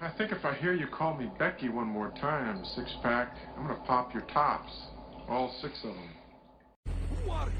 I think if I hear you call me Becky one more time, six-pack, I'm gonna pop your tops. All six of them. Who are you?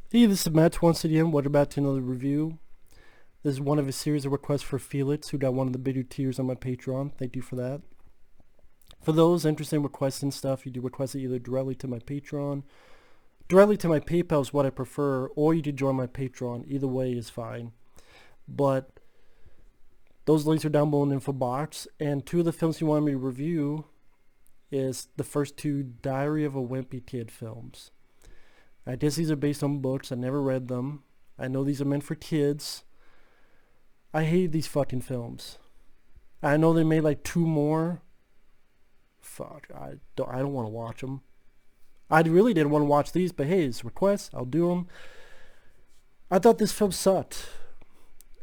Hey, this is Matt once again. Welcome back to another review. This is one of a series of requests for Felix, who got one of the bigger tiers on my Patreon. Thank you for that. For those interested in requesting stuff, you do request it either directly to my Patreon. Directly to my PayPal is what I prefer, or you do join my Patreon. Either way is fine. But those links are down below in the info box. And two of the films you wanted me to review is the first two Diary of a Wimpy Kid films. I guess these are based on books. I never read them. I know these are meant for kids. I hate these fucking films. I know they made like two more. Fuck, I don't want to watch them. I really didn't want to watch these, but hey, it's requests. I'll do them. I thought this film sucked.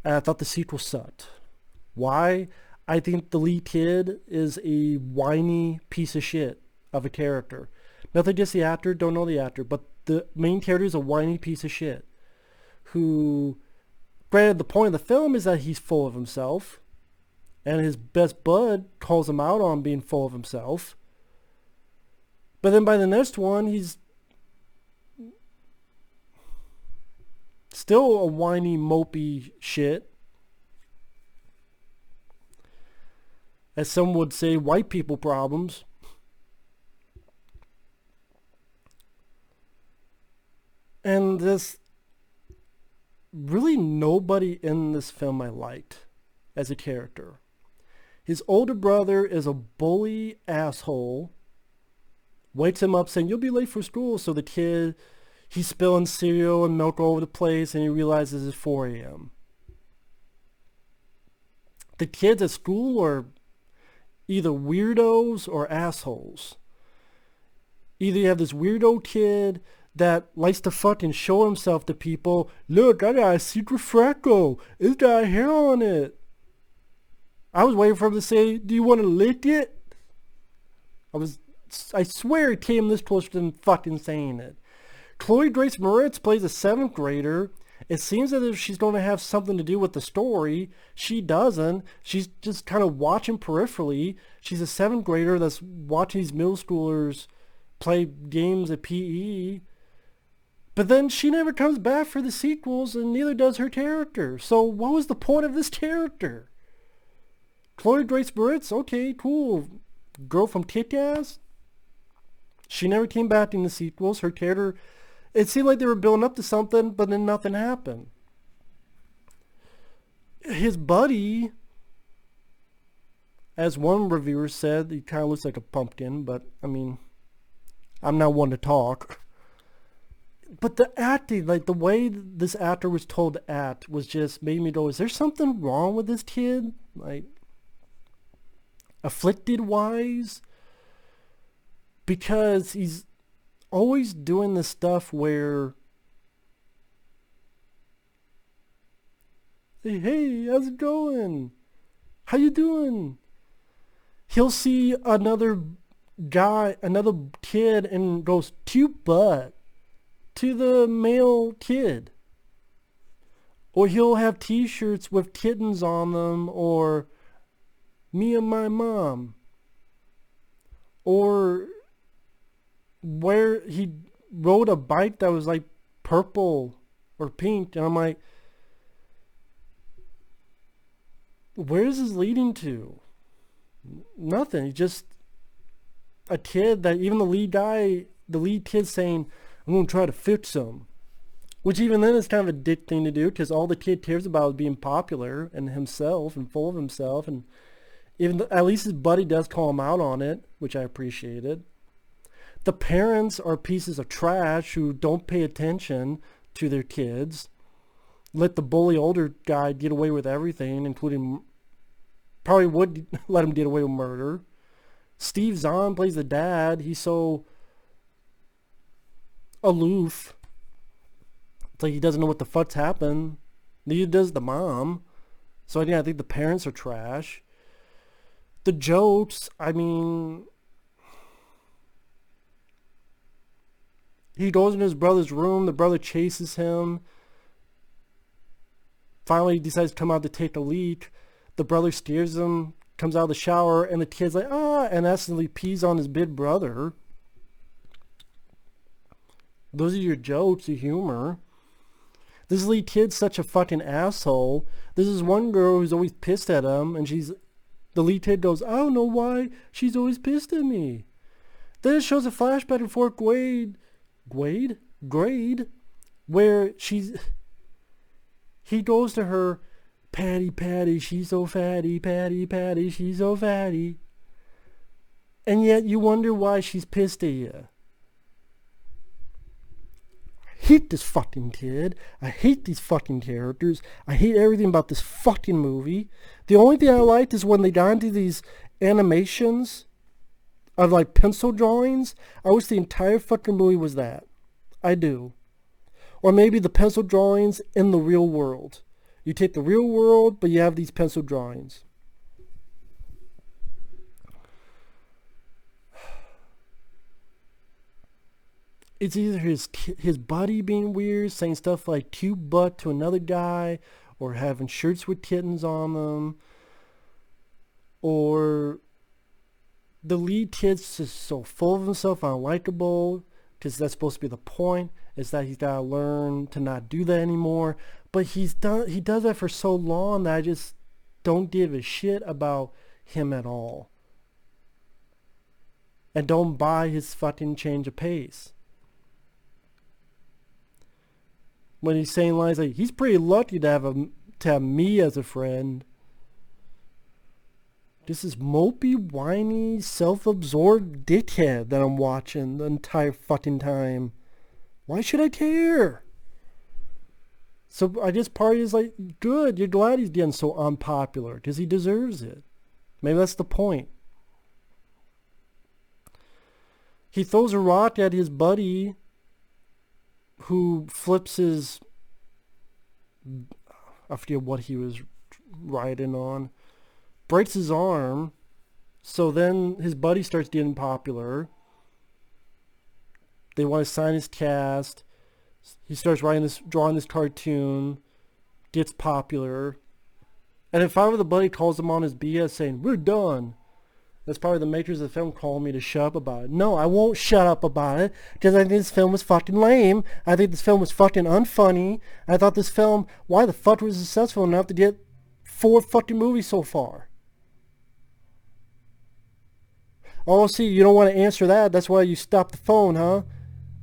And I thought the sequel sucked. Why? I think the lead kid is a whiny piece of shit of a character. Nothing against the actor, don't know the actor, but the main character is a whiny piece of shit who, granted, the point of the film is that he's full of himself and his best bud calls him out on being full of himself, but then by the next one he's still a whiny mopey shit, as some would say, white people problems. And there's really nobody in this film I liked as a character. His older brother is a bully asshole. Wakes him up saying, "You'll be late for school." So the kid, he's spilling cereal and milk all over the place and he realizes it's 4 a.m. The kids at school are either weirdos or assholes. Either you have this weirdo kid that likes to fucking show himself to people. "Look, I got a secret freckle. It's got hair on it." I was waiting for him to say, "Do you want to lick it?" I swear it came this close to him fucking saying it. Chloë Grace Moretz plays a 7th grader. It seems as if she's going to have something to do with the story. She doesn't. She's just kind of watching peripherally. She's a 7th grader that's watching these middle schoolers play games at PE. But then she never comes back for the sequels, and neither does her character. So what was the point of this character? Chloë Grace Moretz, okay, cool. Girl from Kick-Ass? She never came back in the sequels. Her character, it seemed like they were building up to something, but then nothing happened. His buddy, as one reviewer said, he kind of looks like a pumpkin, but I mean, I'm not one to talk. But the acting, like the way this actor was told to act was just made me go, is there something wrong with this kid? Like, afflicted wise? Because he's always doing this stuff where Hey, how's it going? How you doing? He'll see another guy, another kid, and goes, cute butt, to the male kid. Or he'll have t-shirts with kittens on them, or me and my mom. Or where he rode a bike that was like purple or pink, and I'm like, where is this leading to? Nothing. He's just a kid that even the lead kid saying, I'm going to try to fix him. Which even then is kind of a dick thing to do, because all the kid cares about is being popular and himself and full of himself. And even at least his buddy does call him out on it, which I appreciated. The parents are pieces of trash who don't pay attention to their kids. Let the bully older guy get away with everything, including, probably would let him get away with murder. Steve Zahn plays the dad. He's so aloof. It's like he doesn't know what the fuck's happened. Neither does the mom. So yeah, I think the parents are trash. The jokes, I mean, he goes in his brother's room. The brother chases him. Finally, he decides to come out to take a leak. The brother steers him, comes out of the shower, and the kid's like, and accidentally pees on his big brother. Those are your jokes, your humor. This lead kid's such a fucking asshole. This is one girl who's always pissed at him, and the lead kid goes, I don't know why she's always pissed at me. Then it shows a flashback in fourth grade, where he goes to her, Patty, she's so fatty, Patty, she's so fatty. And yet you wonder why she's pissed at you. I hate this fucking kid. I hate these fucking characters. I hate everything about this fucking movie. The only thing I liked is when they got into these animations of like pencil drawings. I wish the entire fucking movie was that. I do. Or maybe the pencil drawings in the real world. You take the real world, but you have these pencil drawings. It's either his buddy being weird, saying stuff like cute butt to another guy, or having shirts with kittens on them, or the lead kid's just so full of himself, unlikable, because that's supposed to be the point, is that he's got to learn to not do that anymore. But he does that for so long that I just don't give a shit about him at all. And don't buy his fucking change of pace. When he's saying lines like, he's pretty lucky to have me as a friend. This is mopey, whiny, self-absorbed dickhead that I'm watching the entire fucking time. Why should I care? So I guess part is like, good, you're glad he's getting so unpopular, because he deserves it. Maybe that's the point. He throws a rock at his buddy, who flips his, I forget what he was riding on, breaks his arm. So then his buddy starts getting popular. They want to sign his cast. He starts drawing this cartoon, gets popular. And then finally the buddy calls him on his BS saying, we're done. That's probably the makers of the film calling me to shut up about it. No, I won't shut up about it, because I think this film was fucking lame. I think this film was fucking unfunny. I thought this film, why the fuck was it successful enough to get 4 fucking movies so far? Oh, see, you don't want to answer that. That's why you stopped the phone, huh?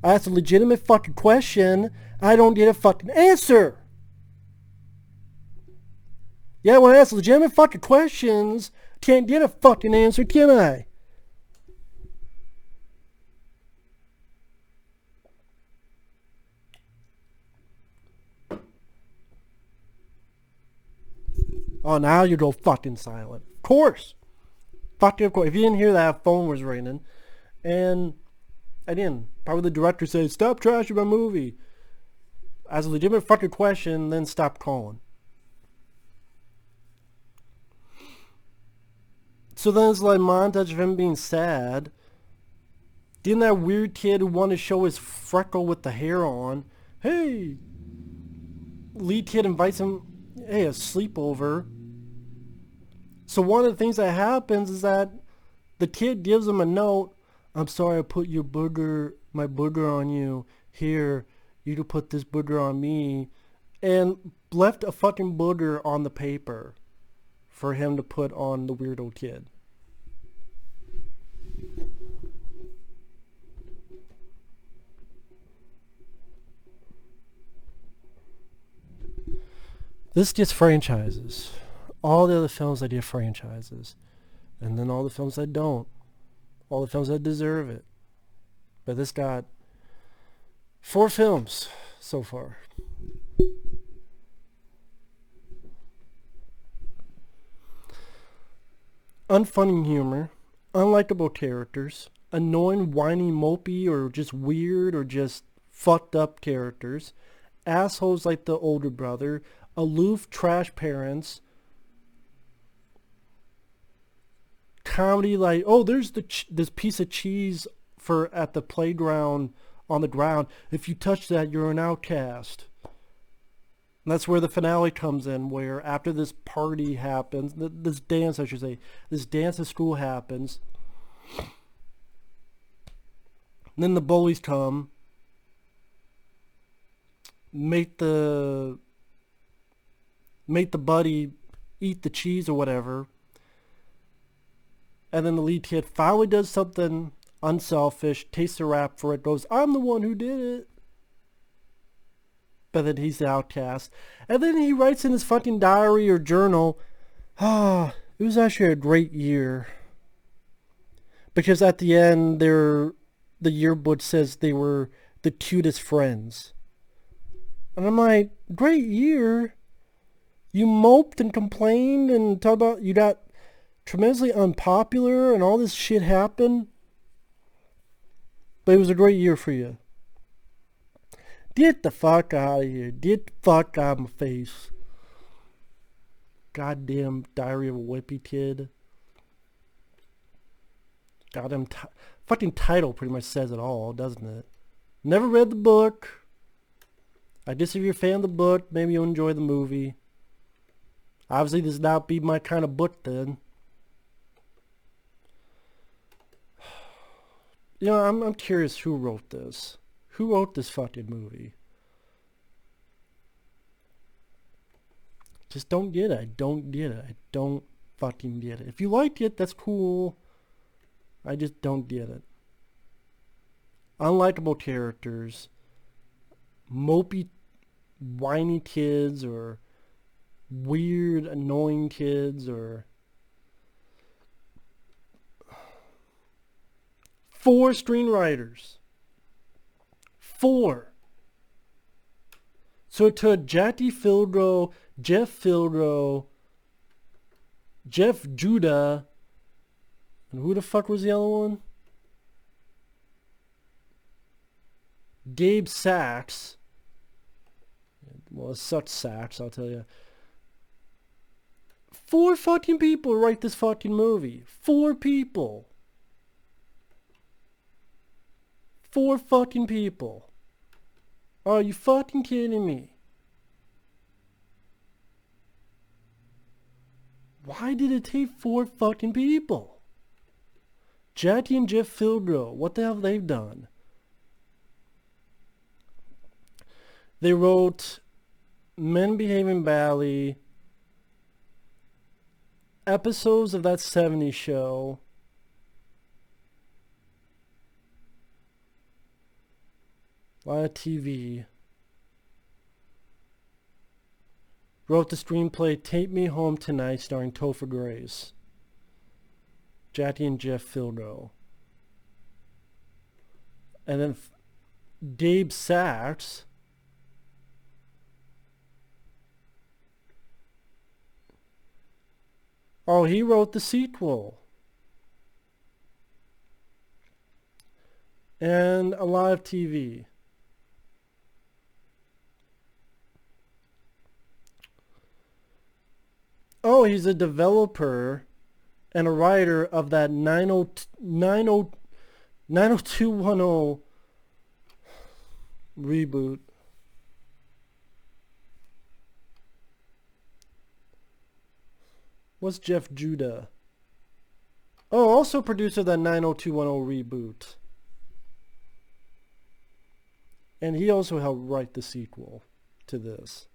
I asked a legitimate fucking question. I don't get a fucking answer. Yeah, when I ask legitimate fucking questions, can't get a fucking answer, can I? Oh, now you go fucking silent. Of course. Fucking of course. If you didn't hear that, phone was ringing. And I didn't. Probably the director said, stop trashing my movie. As a legitimate fucking question, then stop calling. So then it's like montage of him being sad. Then that weird kid who wanted to show his freckle with the hair on. Hey! Lead kid invites him, hey, a sleepover. So one of the things that happens is that the kid gives him a note. I'm sorry I put my booger on you. Here, you to put this booger on me. And left a fucking booger on the paper for him to put on the weirdo kid. This gets franchises. All the other films that get franchises. And then all the films that don't. All the films that deserve it. But this got 4 films so far. Unfunny humor. Unlikable characters. Annoying, whiny, mopey, or just weird, or just fucked up characters. Assholes like the older brother. Aloof, trash parents. Comedy like, oh, there's this piece of cheese at the playground on the ground. If you touch that, you're an outcast. And that's where the finale comes in, where after this party happens, this dance, I should say, this dance at school happens. And then the bullies come, make the buddy eat the cheese or whatever. And then the lead kid finally does something unselfish, tastes the rap for it, goes, I'm the one who did it. But then he's the outcast. And then he writes in his fucking diary or journal, it was actually a great year. Because at the end, the yearbook says they were the cutest friends. And I'm like, great year? You moped and complained and talked about you got tremendously unpopular and all this shit happened. But it was a great year for you. Get the fuck out of here. Get the fuck out of my face. Goddamn Diary of a Wimpy Kid. Goddamn fucking title pretty much says it all, doesn't it? Never read the book. I guess if you're a fan of the book, maybe you'll enjoy the movie. Obviously, this not be my kind of book then. You know, I'm curious who wrote this. Who wrote this fucking movie? Just don't get it. I don't get it. I don't fucking get it. If you liked it, that's cool. I just don't get it. Unlikable characters. Mopey, whiny kids, or weird, annoying kids, or 4 screenwriters. 4. So it took Jackie Fildro, Jeff Fildro, Jeff Judah, and who the fuck was the other one? Gabe Sachs. Well, it's such Sachs, I'll tell you. 4 fucking people write this fucking movie. 4 people. 4 fucking people. Are you fucking kidding me? Why did it take 4 fucking people? Jackie and Jeff Fildro, what the hell have they done? They wrote Men Behaving Badly, episodes of That 70s Show, a lot of TV. Wrote the screenplay Take Me Home Tonight starring Topher Grace, Jackie and Jeff Fildro. And then Gabe Sachs he wrote the sequel. And a lot of TV. Oh, he's a developer and a writer of that 90210 reboot. What's Jeff Judah? Oh, also producer of that 90210 reboot. And he also helped write the sequel to this.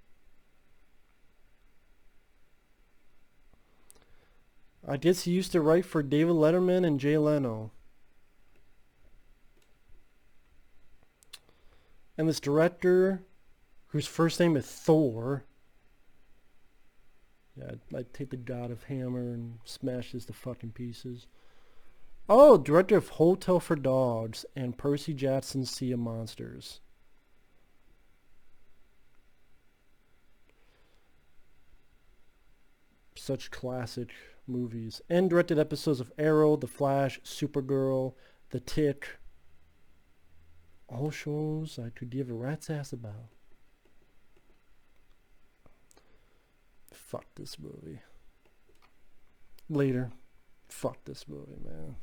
I guess he used to write for David Letterman and Jay Leno. And this director, whose first name is Thor. Yeah, I'd take the God of Hammer and smash this to fucking pieces. Oh, director of Hotel for Dogs and Percy Jackson's Sea of Monsters. Such classic movies. And directed episodes of Arrow, The Flash, Supergirl, The Tick. All shows I could give a rat's ass about. Fuck this movie. Later. Fuck this movie, man.